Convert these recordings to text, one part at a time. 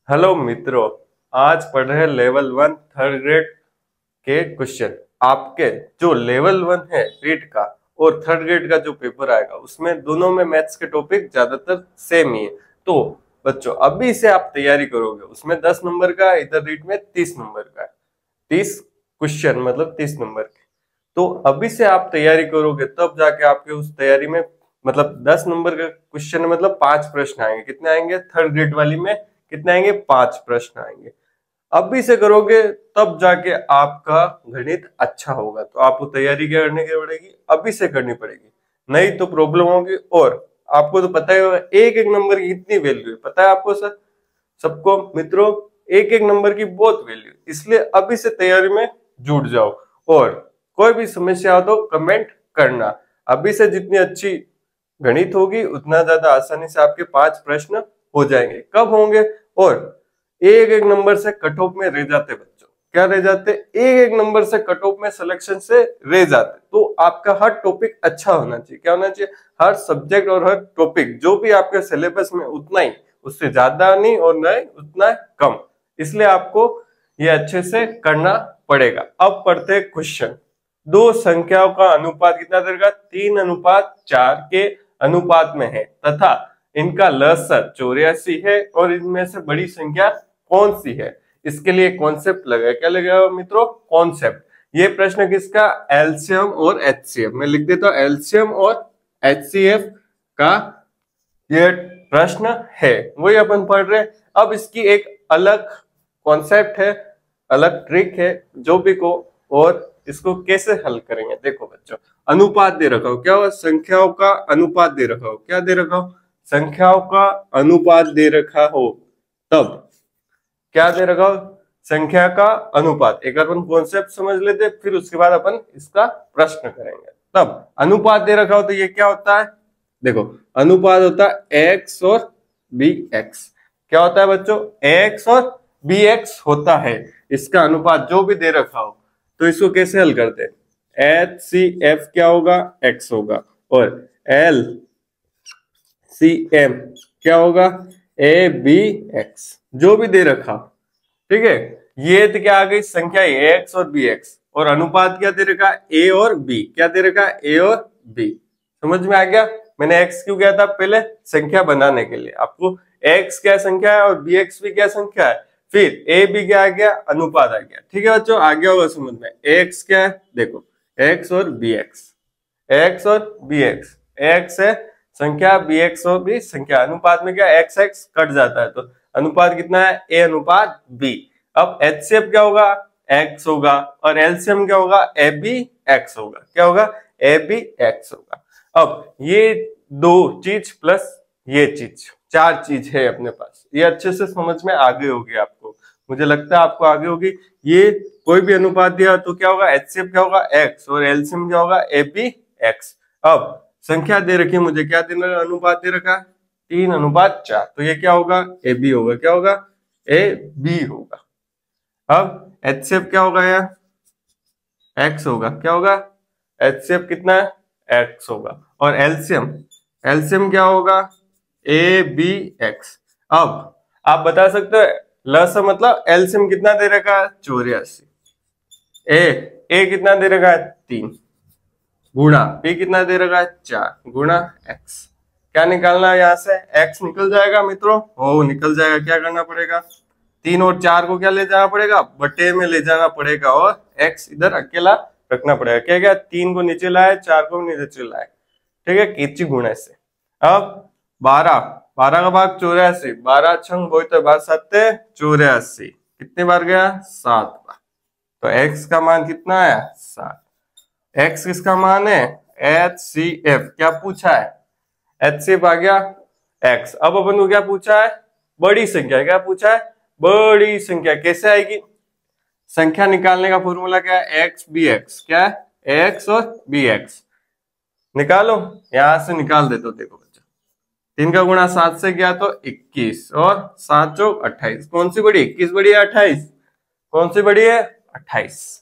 Hello मित्रों, आज पढ़ रहे लेवल 1 थर्ड ग्रेड के क्वेश्चन। आपके जो लेवल 1 है रीड का और थर्ड ग्रेड का जो पेपर आएगा उसमें दोनों में मैथ्स के टॉपिक ज्यादातर सेम ही है। तो बच्चों अभी से आप तैयारी करोगे, उसमें 10 नंबर का, इधर रीड में 30 नंबर का है। 30 क्वेश्चन मतलब 30 नंबर के। तो अभी से आप तैयारी करोगे तब जाके आपके उस तैयारी में मतलब 10 नंबर का क्वेश्चन मतलब 5 प्रश्न आएंगे। कितने आएंगे? थर्ड ग्रेड वाली में कितने आएंगे? 5 प्रश्न आएंगे। अभी से करोगे तब जाके आपका गणित अच्छा होगा। तो आपको तैयारी क्या करने की पड़ेगी? अभी से करनी पड़ेगी, नहीं तो प्रॉब्लम होगी। और आपको तो पता ही होगा एक एक नंबर की कितनी वैल्यू है, पता है आपको सर? सबको मित्रों एक एक नंबर की बहुत वैल्यू, इसलिए अभी से तैयारी में जुट जाओ। और कोई भी समस्या हो तो कमेंट करना। अभी से जितनी अच्छी गणित होगी उतना ज्यादा आसानी से आपके 5 प्रश्न हो जाएंगे। कब होंगे? और एक एक नंबर से कट ऑफ में रह जाते बच्चों। क्या रह जाते? एक एक नंबर से कट ऑफ में सिलेक्शन से रह जाते। तो आपका हर टॉपिक अच्छा होना चाहिए। क्या होना चाहिए? हर सब्जेक्ट और हर टॉपिक जो भी आपके सिलेबस में उतना ही, उससे ज्यादा नहीं और नहीं उतना कम। इसलिए आपको ये अच्छे से करना पड़ेगा। अब पढ़ते क्वेश्चन। दो संख्याओं का अनुपात कितना देगा? 3:4 के अनुपात में है तथा इनका लसर 84 है और इनमें से बड़ी संख्या कौन सी है? इसके लिए कॉन्सेप्ट लगा। क्या लगा मित्रों? कॉन्सेप्ट। ये प्रश्न किसका? एलसीएम और एचसीएफ। मैं लिख देता हूं एलसीएम और एचसीएफ का ये प्रश्न है, वही अपन पढ़ रहे हैं। अब इसकी एक अलग कॉन्सेप्ट है, अलग ट्रिक है जो भी को, और इसको कैसे हल करेंगे देखो बच्चों। अनुपात दे रखा हो, क्या हो? संख्याओं का अनुपात दे रखा हो। क्या दे रखा हो? संख्याओं का अनुपात दे रखा हो। तब क्या दे रखा हो? संख्या का अनुपात। एक अपन कॉन्सेप्ट समझ लेते, फिर उसके बाद अपन इसका प्रश्न करेंगे। तब अनुपात दे रखा हो तो ये क्या होता है? देखो अनुपात होता है एक्स और बी एक्स। क्या होता है बच्चों? एक्स और बी एक्स होता है। इसका अनुपात जो भी दे रखा हो तो इसको कैसे हल करते हैं? एच सी एफ क्या होगा? एक्स होगा। और एल सी एम क्या होगा? A B X. जो भी दे रखा, ठीक है। ये तो क्या आ गई? संख्या एक्स और बी एक्स। और अनुपात क्या दे रखा? ए और बी। क्या दे रखा? ए और बी। समझ में आ गया? मैंने एक्स क्यों किया था? पहले संख्या बनाने के लिए। आपको एक्स क्या संख्या है और बी एक्स भी क्या संख्या है, फिर ए बी क्या आ गया? अनुपात आ गया। ठीक है बच्चों, आ गया होगा समझ में। एक्स क्या है? देखो एक्स और बी एक्स, एक्स और बी एक्स। एक्स है संख्या, बी एक्स और बी संख्या। अनुपात में क्या? एक्स एक्स कट जाता है तो अनुपात कितना है? ए अनुपात बी। अब एचसीएफ क्या होगा? एक्स होगा। और एलसीएम क्या होगा? ए बी एक्स होगा। क्या होगा? ए बी एक्स होगा। अब ये दो चीज प्लस ये चीज, 4 चीज है अपने पास। ये अच्छे से समझ में आगे होगी आपको, मुझे लगता है आपको आगे होगी। ये कोई भी अनुपात दिया तो क्या होगा? एचसीएफ क्या होगा? एक्स। और एलसीएम क्या होगा? A B X. अब संख्या दे रखी है मुझे, क्या दे रखा? अनुपात दे रखा 3:4। तो ये क्या होगा? ए बी होगा। क्या होगा? ए बी होगा। अब एचसीएफ क्या होगा यार? एक्स होगा। क्या होगा? एचसीएफ कितना है? एक्स होगा। और एलसीएम, एलसीएम क्या होगा? A B X. अब आप बता सकते हो लस मतलब एलसीएम कितना दे रखा है? 84। ए कितना दे रखा है? 3 गुणा बी कितना दे रखा है? 4 गुणा एक्स। क्या निकालना है यहाँ से? एक्स निकल जाएगा मित्रों। ओ निकल जाएगा। क्या करना पड़ेगा? 3 और 4 को क्या ले जाना पड़ेगा? बटे में ले जाना पड़ेगा और एक्स इधर अकेला रखना पड़ेगा। क्या क्या? 3 को नीचे लाए, 4 को नीचे लाए। ठीक है, किची गुणे से। अब 12, 12 का भाग 84। 12 छंग बोई तो 12 सत्ते 84। कितनी बार गया? 7 बार। तो एक्स का मान कितना आया? 7। एक्स किसका मान है? H C F. क्या पूछा है? एच सी एफ आ गया एक्स। अब अपन को क्या पूछा है? बड़ी संख्या। क्या पूछा है? बड़ी संख्या। कैसे आएगी? संख्या निकालने का फॉर्मूला क्या है? X B X. क्या है? एक्स और बी एक्स। निकालो, यहां से निकाल देते हो। देखो बच्चा 3 का गुणा 7 से गया तो 21 और 7 चौक 28। कौन सी बड़ी? 21 बड़ी है 28? कौन सी बड़ी है? 28।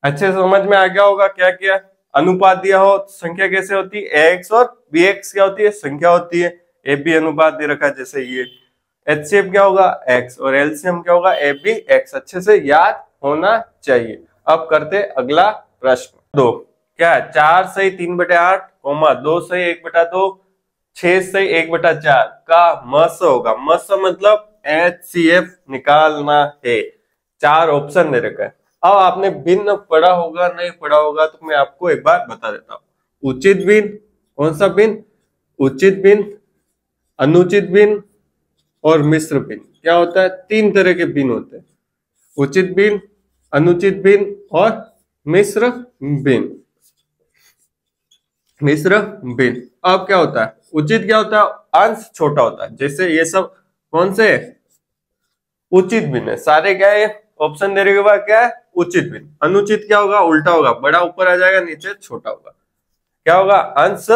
अच्छे से समझ में आ गया होगा क्या किया। अनुपात दिया हो तो संख्या कैसे होती है? एक्स और बी एक्स क्या होती है? संख्या होती है। ए बी अनुपात दे रखा है जैसे ये। HCF क्या होगा x और LCM क्या होगा ए बी x। अच्छे से याद होना चाहिए। अब करते अगला प्रश्न। दो क्या है 4 सही 3/8 कोमा 2 सही 1/2 6 सही 1/4 का मस होगा। मस मतलब HCF निकालना है। 4 ऑप्शन दे रखा है। अब आपने भिन्न पढ़ा होगा नहीं पढ़ा होगा तो मैं आपको एक बार बता देता हूं। उचित भिन्न, कौन सा भिन्न? उचित भिन्न, अनुचित भिन्न और मिश्र भिन्न। क्या होता है? 3 तरह के भिन्न होते हैं, उचित भिन्न, अनुचित भिन्न और मिश्र भिन्न। मिश्र भिन्न। अब क्या होता है? उचित क्या होता है? अंश छोटा होता है। जैसे ये सब कौन से उचित भिन्न है, सारे क्या है ऑप्शन देने के बाद क्या है उचित भिन्न। अनुचित क्या होगा? उल्टा होगा, बड़ा ऊपर आ जाएगा नीचे छोटा होगा। क्या होगा? अंश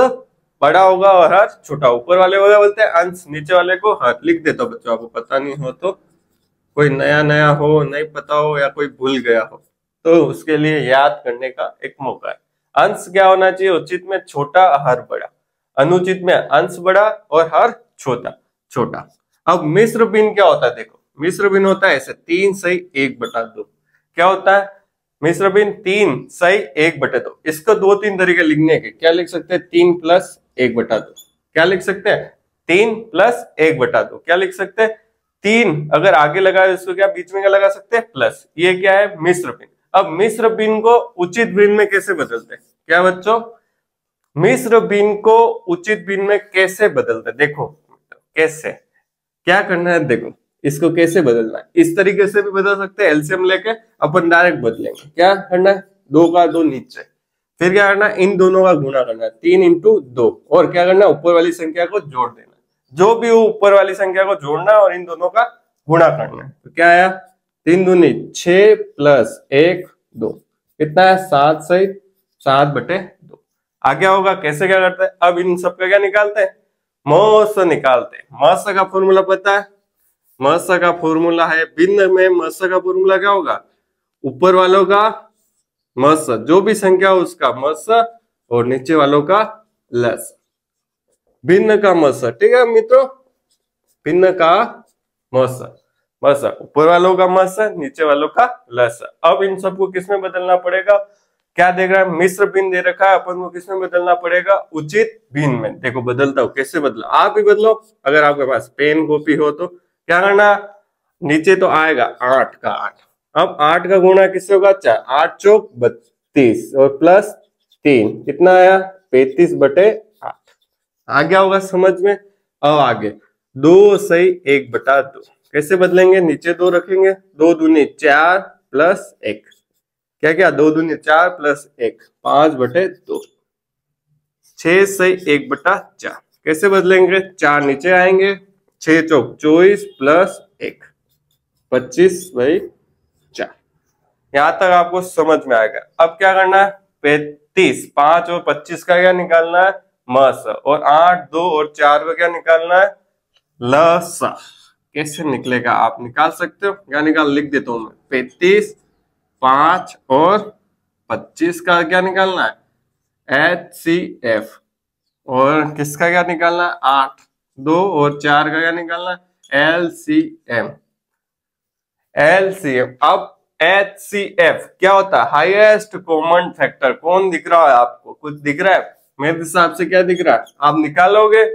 बड़ा होगा और हर छोटा। ऊपर वाले को बोलते हैं अंश, नीचे वाले को हर। लिख देता हूं बच्चों, आपको पता नहीं हो तो, कोई नया नया हो नहीं पता हो या कोई भूल गया हो तो उसके लिए याद करने का एक मौका है। अंश क्या होना चाहिए? उचित में छोटा हर बड़ा, अनुचित में अंश बड़ा और हर छोटा छोटा। अब मिश्र भिन्न क्या होता है? देखो मिश्र भिन्न होता है ऐसे 3 सही 1/2। क्या होता है मिश्र भिन्न? 3 सही 1/2। इसको 2-3 तरीके लिखने के। क्या लिख सकते हैं? 3 + 1/2। क्या लिख सकते हैं? 3 + 1/2। क्या लिख सकते हैं? 3 अगर आगे लगाए इसको क्या बीच में क्या लगा सकते हैं? प्लस। ये क्या है? मिश्र भिन्न। अब मिश्र भिन्न को उचित भिन्न में कैसे बदलते हैं? क्या बच्चों? मिश्र भिन्न को उचित भिन्न में कैसे बदलते हैं? देखो कैसे, क्या करना है देखो, इसको कैसे बदलना है। इस तरीके से भी बदल सकते हैं, एलसीएम लेके अपन डायरेक्ट बदलेंगे। क्या करना है? 2 का 2 नीचे, फिर क्या करना है? इन दोनों का गुणा करना है 3 × 2 और क्या करना है? ऊपर वाली संख्या को जोड़ देना। जो भी हो ऊपर वाली संख्या को जोड़ना और इन दोनों का गुणा करना है। तो क्या आया? 3 दूनी 6 + 1 2 कितना है? 7 सही 7/2। आगे होगा कैसे क्या करते हैं? अब इन सब का क्या निकालते हैं? मस निकालते हैं। मस का फॉर्मूला पता है? मस का फॉर्मूला है भिन्न में मस का फॉर्मूला क्या होगा? ऊपर वालों का मस, जो भी संख्या हो उसका मस और नीचे वालों का लस। भिन्न का मस, ठीक है मित्रों, भिन्न का मस, मस ऊपर वालों का मस नीचे वालों का लस। अब इन सबको किसमें बदलना पड़ेगा? क्या देख रहा है? मिश्र भिन्न दे रखा है, अपन को किसमें बदलना पड़ेगा? उचित भिन्न में। देखो बदलता हूं, कैसे बदला आप भी बदलो। अगर आपके पास पेन कॉपी हो तो क्या करना? नीचे तो आएगा 8 का 8। अब 8 का गुणा किससे होगा? 4। 8 चौक 32 और प्लस 3 कितना आया? 35/8। आ गया होगा समझ में? अब आगे 2 सही 1/2 कैसे बदलेंगे? नीचे 2 रखेंगे, 2 दूनी 4 + 1। क्या क्या? 2 दूनी 4 + 1 5/2। 6 सही 1/4 कैसे बदलेंगे? 4 नीचे आएंगे, 6 चौक 24 + 1 25/4। यहां तक आपको समझ में आएगा। अब क्या करना है? 35 5 और 25 का क्या निकालना है? मस और 8 2 और 4 का क्या निकालना है? लस। कैसे निकलेगा आप निकाल सकते हो। क्या निकाल लिख देता हूं मैं। 35 5 और 25 का क्या निकालना है? HCF। और किसका क्या निकालना है? 8 2 और 4 का क्या निकालना है? LCM। LCM। अब HCF क्या होता है? Highest common factor. कौन दिख रहा है आपको? कुछ दिख रहा है? मेरे हिसाब से क्या दिख रहा है? आप निकालोगे,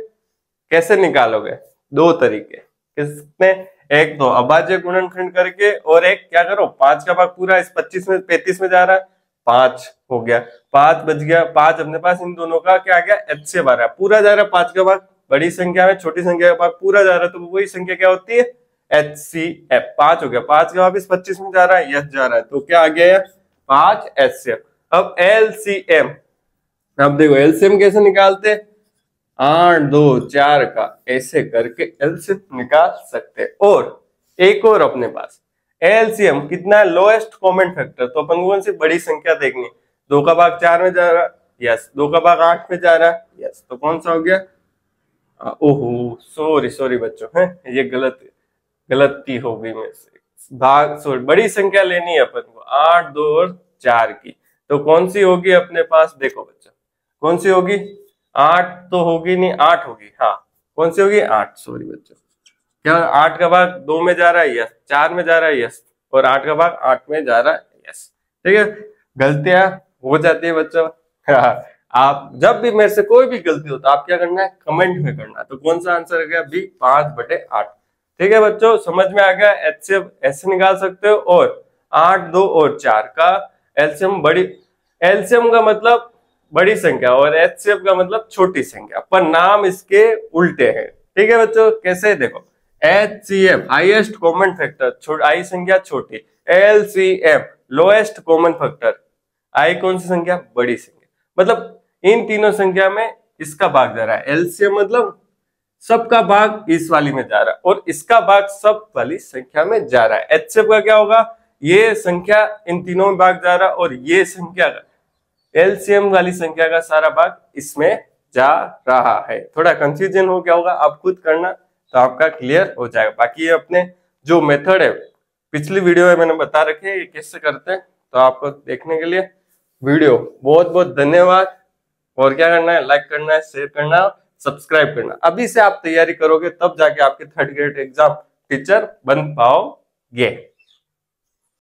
कैसे निकालोगे? 2 तरीके। किसने? एक तो अभाज्य गुणनखंड करके और एक क्या करो 5 का भाग पूरा इस 25 में 35 में जा रहा है, 5 हो गया, 5 बच गया। 5 अपने पास इन दोनों का क्या आ गया? HCF आ रहा है, पूरा जा रहा है 5 का भाग। बड़ी संख्या में छोटी संख्या का भाग पूरा जा रहा है तो वही संख्या क्या होती है? HCF। 5 हो गया, 5 का वापिस 25 में जा रहा है, यस जा रहा है तो क्या आ गया? 5 HCF। अब LCM। अब देखो LCM कैसे निकालते? 8 2 4 का ऐसे करके LCM निकाल सकते। और एक और अपने पास LCM कितना है? Lowest common factor. तो अपन कौन सी बड़ी संख्या देखनी? 2 का भाग 4 में जा रहा है, यस। 2 का भाग 8 में जा रहा है, यस। तो कौन सा हो गया? ओहो सॉरी बच्चों, है ये गलती हो गई मेरे से। भाग सॉरी बड़ी संख्या लेनी है अपन को 8 2 और 4 की। तो कौन सी होगी अपने पास? देखो बच्चों कौन सी होगी? 8 तो होगी नहीं, 8 होगी। हाँ कौन सी होगी? 8। सॉरी बच्चों क्या 8 का भाग 2 में जा रहा है? यस। 4 में जा रहा है? यस। और 8 का भाग 8 में जा रहा है? यस। ठीक है, गलतियां हो जाती है बच्चों। आप जब भी मेरे से कोई भी गलती हो तो आप क्या करना है, कमेंट में करना है। तो कौन सा आंसर है गया? बी, 5/8। ठीक है बच्चों, समझ में आ गया? एचसीएफ ऐसे निकाल सकते हो। और 8, 2 और 4 का एलसीएम एलसीएम का मतलब बड़ी संख्या और एचसीएफ का मतलब छोटी संख्या, पर नाम इसके उल्टे हैं। ठीक है बच्चों, कैसे? देखो, एचसीएफ हाईएस्ट कॉमन फैक्टर, आई संख्या छोटी। एलसीएम लोएस्ट कॉमन फैक्टर, आई कौन सी संख्या? बड़ी संख्या। मतलब इन तीनों संख्या में इसका भाग जा रहा है। एलसीएम मतलब सबका भाग इस वाली में जा रहा है और इसका भाग सब वाली संख्या में जा रहा है। एचसीएफ का क्या होगा? ये संख्या इन तीनों में भाग जा रहा है और ये संख्या का, एलसीएम वाली संख्या का सारा भाग इसमें जा रहा है। थोड़ा कंफ्यूजन हो गया होगा, आप खुद करना तो आपका क्लियर हो जाएगा। बाकी ये अपने जो मेथड है पिछली वीडियो में मैंने बता रखे हैं ये कैसे करते हैं, तो आपको देखने के लिए वीडियो बहुत बहुत धन्यवाद। और क्या करना है? लाइक करना है, शेयर करना है, सब्सक्राइब करना। अभी से आप तैयारी करोगे तब जाके आपके 3rd ग्रेड एग्जाम टीचर बन पाओगे।